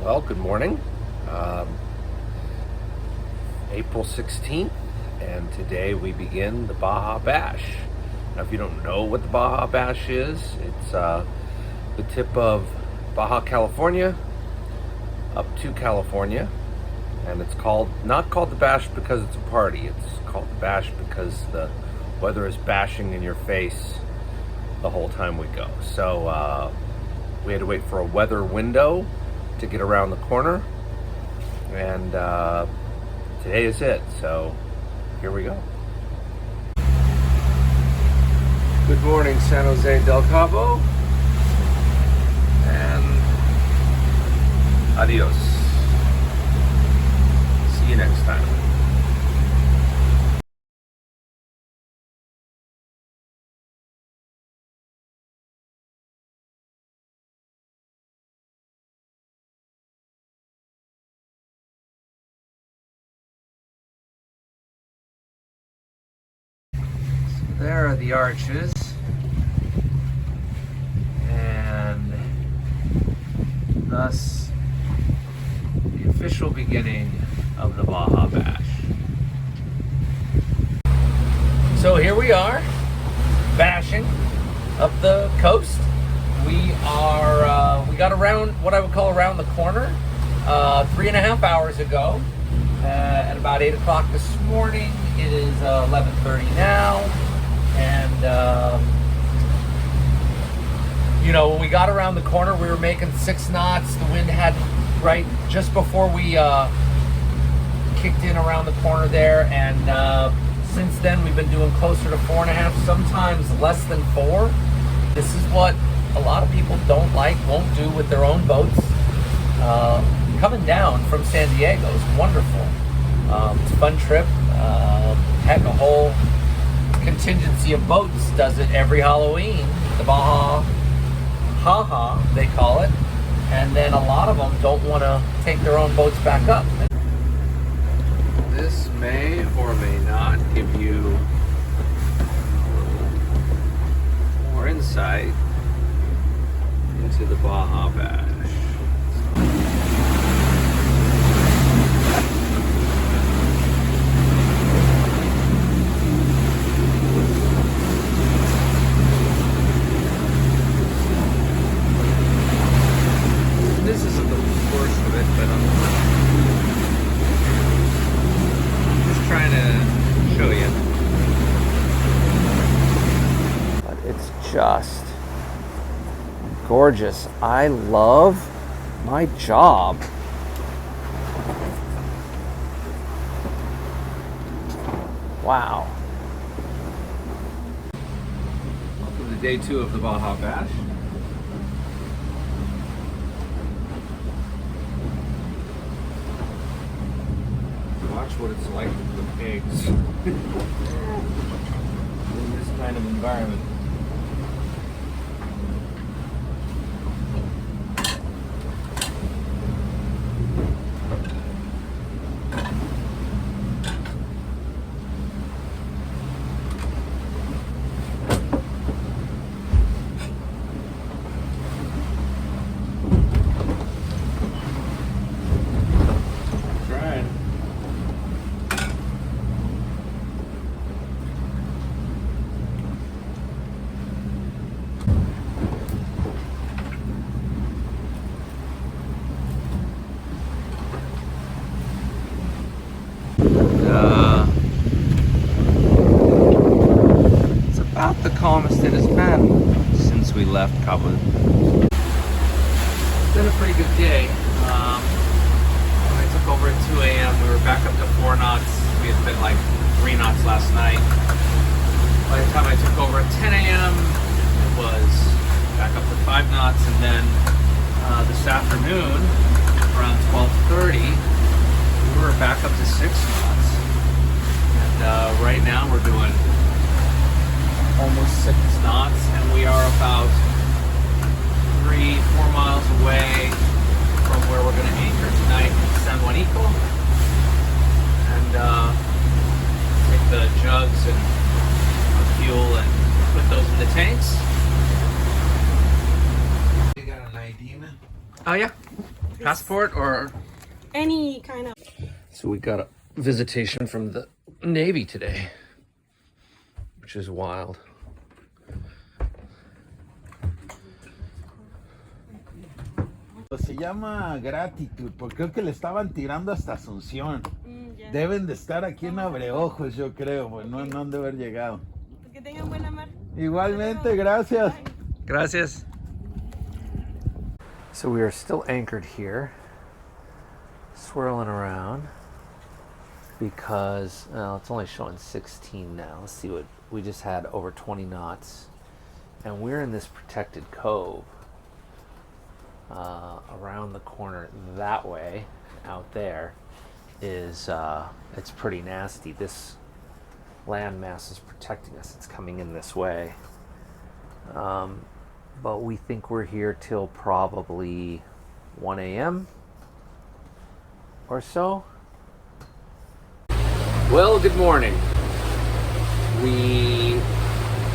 Well, good morning. Um, April 16th, and today we begin the Baja Bash. Now, if you don't know what the Baja Bash is, it's the tip of Baja California up to California, and it's not called the Bash because it's a party. It's called the Bash because the weather is bashing in your face the whole time we go. So we had to wait for a weather window to get around the corner, and today is it. So here we go. Good morning, San Jose del Cabo, and adios. See you next time. There are the arches, and thus the official beginning of the Baja Bash. So here we are, bashing up the coast. We got around what I would call around the corner 3.5 hours ago at about 8 o'clock this morning. It is 11:30 now. And, when we got around the corner, we were making 6 knots. The wind had, right just before we kicked in around the corner there. And since then, we've been doing closer to 4.5, sometimes less than 4. This is what a lot of people won't do with their own boats. Coming down from San Diego is wonderful. It's a fun trip. Heck, a whole contingency of boats does it every Halloween. The Baja Ha-Ha, they call it. And then a lot of them don't want to take their own boats back up. This may or may not give you more insight into the Baja Bash. This isn't the worst of it, but I'm just trying to show you. But it's just gorgeous. I love my job. Wow. Welcome to day 2 of the Baja Bash. Watch what it's like with the pigs in this kind of environment. It's about the calmest it has been since we left Cabo. It's been a pretty good day. When I took over at 2 a.m., we were back up to 4 knots. We had been like 3 knots last night. By the time I took over at 10 a.m., it was back up to 5 knots. And then this afternoon, around 12:30, we were back up to 6 knots. And right now we're doing almost 6 knots, and we are about 3-4 miles away from where we're going to anchor tonight in San Juanico, and take the jugs and fuel and put those in the tanks. You got an ID, man? Oh yeah. Passport or any kind of. So we got a visitation from the Navy today, which is wild. Se llama gratitud, porque creo que le estaban tirando hasta Asunción. Deben de estar aquí en Abreojos, yo creo, pues no han de haber llegado. Que tengan buena mar. Igualmente, gracias. Gracias. So we are still anchored here, swirling around because it's only showing 16 now. Let's see what we just had, over 20 knots, and we're in this protected cove around the corner that way. Out there is it's pretty nasty. This landmass is protecting us. It's coming in this way. But we think we're here till probably 1 a.m. or so. Well, good morning. We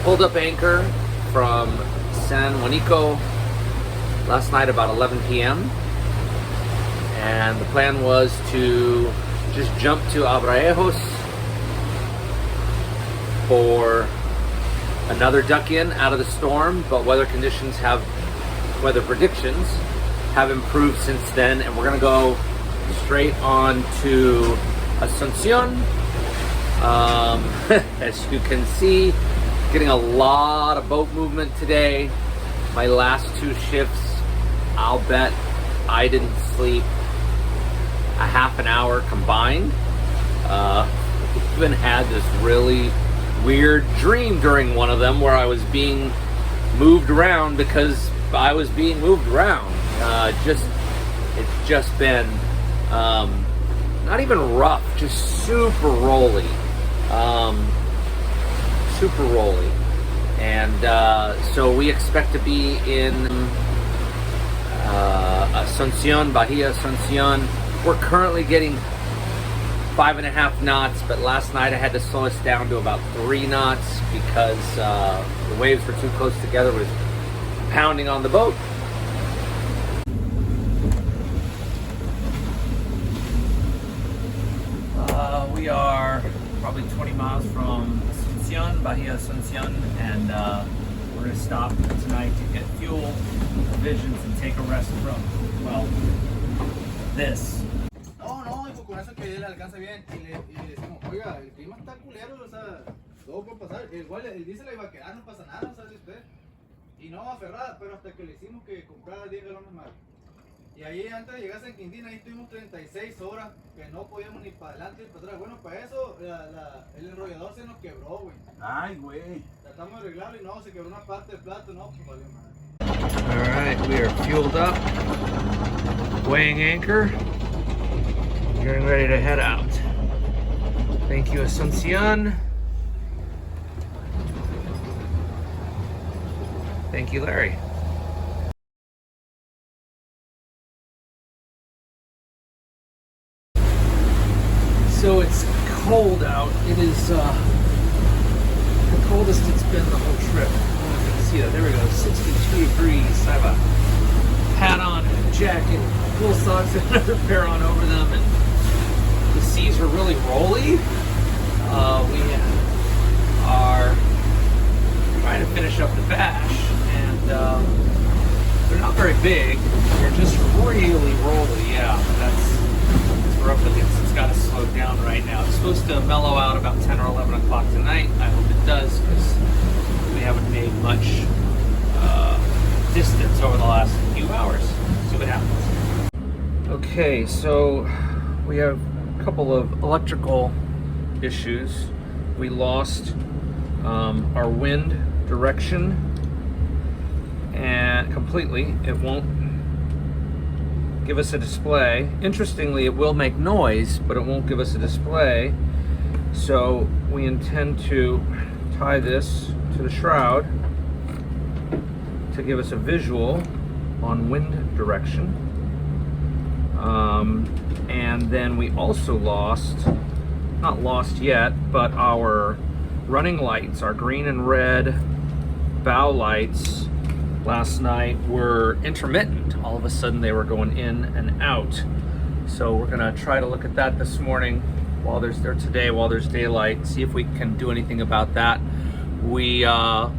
pulled up anchor from San Juanico last night about 11 p.m. and the plan was to just jump to Abreojos for another duck in out of the storm, but weather predictions have improved since then, and we're gonna go straight on to Asuncion. As you can see, getting a lot of boat movement today. My last two shifts, I'll bet I didn't sleep a half an hour combined. Even had this really weird dream during one of them where I was being moved around because I was being moved around. It's just been not even rough, just super rolly. And so we expect to be in Asuncion, Bahia Asuncion. We're currently getting 5.5 knots, but last night I had to slow us down to about 3 knots because the waves were too close together with pounding on the boat. We are probably 20 miles from Asuncion, Bahia Asuncion, and we're going to stop tonight to get fuel, provisions, and take a rest from, well, this. No, hijo, con eso que él alcanza bien y le decimos, oiga, el clima está culero, o sea, todo puede pasar. Igual el diésel iba a quedar, no pasa nada, ¿sabe usted? Y no va a ferrar, pero hasta que le hicimos que comprara 10 galones más. Y ahí antes de llegar a San Quintín, ahí estuvimos 36 horas que no podíamos ni para adelante ni para atrás. Bueno, para eso el enrollador se nos quebró, güey. Ay, güey. Tratamos de arreglarlo y no, se quebró una parte del plato, no, pues valió madre. Alright, we are fueled up, weighing anchor, getting ready to head out. Thank you, Asuncion. Thank you, Larry. So it's cold out. It is the coldest it's been the whole trip. I don't know if you can see that. There we go, 62 degrees. I have a hat on, and a jacket, wool socks, and another pair on over them, and the seas are really rolly. We are trying to finish up the bash, and they're not very big. They're just really rolly. Yeah, that's rough against. It's got to slow down right now. It's supposed to mellow out about 10 or 11 o'clock tonight. I hope it does, because we haven't made much distance over the last few hours. See what happens. Okay, so we have a couple of electrical issues. We lost our wind direction and completely. It won't give us a display. Interestingly, it will make noise, but it won't give us a display. So we intend to tie this to the shroud to give us a visual on wind direction. And then we also lost, not lost yet, but our running lights, our green and red bow lights last night were intermittent all of a sudden they were going in and out. So we're gonna try to look at that this morning while there's daylight, see if we can do anything about that. We are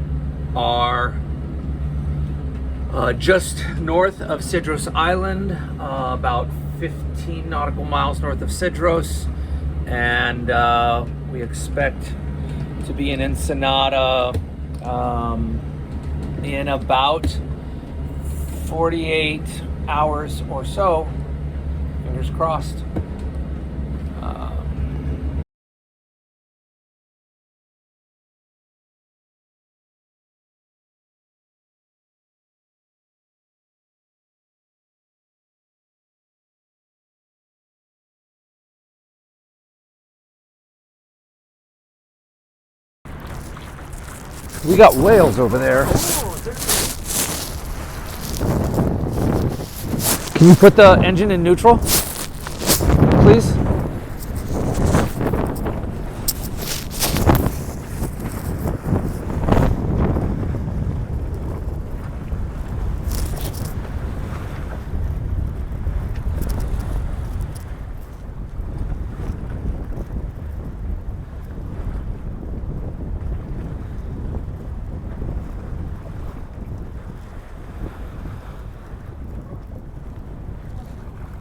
just north of Cedros Island, about 15 nautical miles north of Cedros, and we expect to be in Ensenada in about 48 hours or so. Fingers crossed. We got whales over there. Can you put the engine in neutral, please?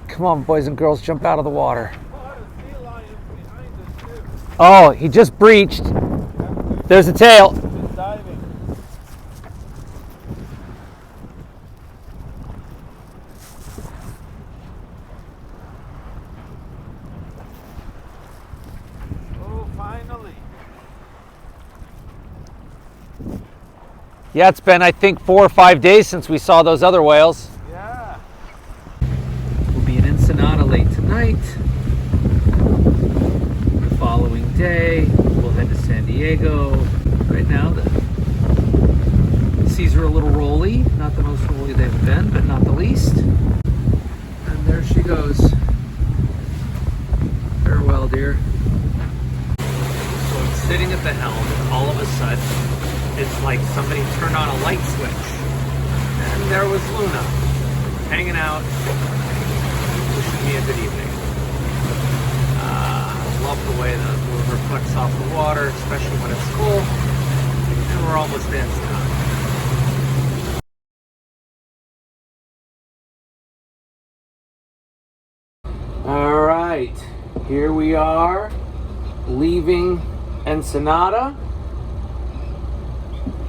Come on, boys and girls, jump out of the water. Oh, he just breached. There's a tail. Oh, finally. Yeah, it's been, I think, 4 or 5 days since we saw those other whales. Yeah. We'll be in Ensenada late tonight. The following day, we'll head to San Diego. Right now, the seas are a little rolly. Not the most rolly they've been, but not the least. And there she goes. Farewell, dear. So I'm sitting at the helm, and all of a sudden, it's like somebody turned on a light switch. And there was Luna, hanging out, wishing me a good evening. Love the way the moon reflects off the water, especially when it's full. And we're almost in now. All right, here we are, leaving Ensenada.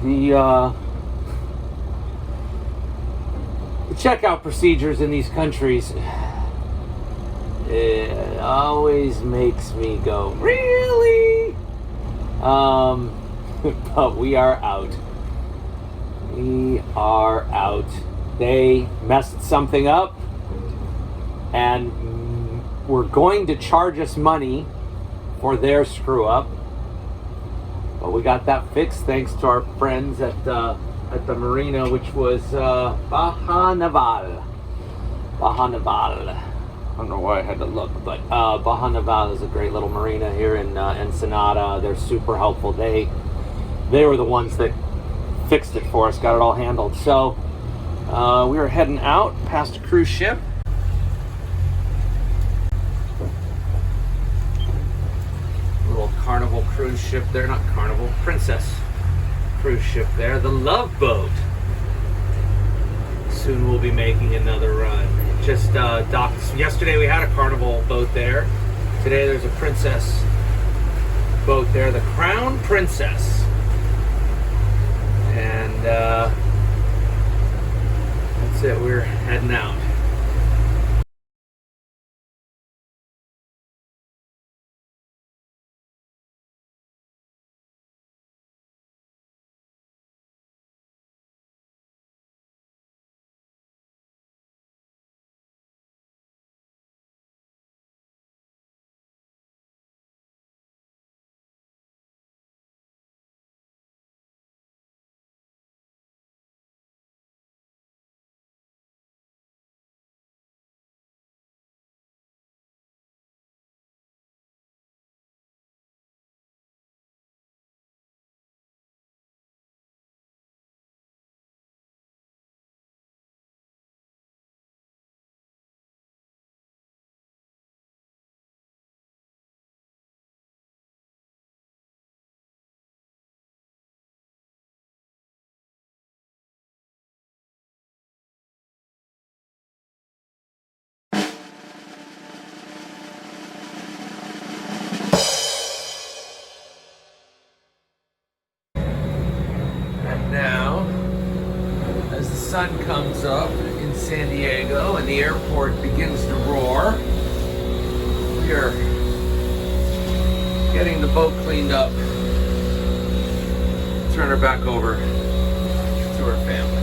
The checkout procedures in these countries, it always makes me go, really? But we are out. We are out. They messed something up and were going to charge us money for their screw up. But we got that fixed thanks to our friends at the marina, which was Baja Naval. Baja Naval. I don't know why I had to look, but Baja Naval is a great little marina here in Ensenada. They're super helpful. They were the ones that fixed it for us, got it all handled. So we were heading out past a cruise ship. Little Carnival cruise ship there, not Carnival, Princess cruise ship there, the Love Boat. Soon we'll be making another run. Just docked. Yesterday we had a Carnival boat there. Today there's a Princess boat there, the Crown Princess. And that's it, we're heading out. the airport begins to roar, we are getting the boat cleaned up. Turn her back over to her family.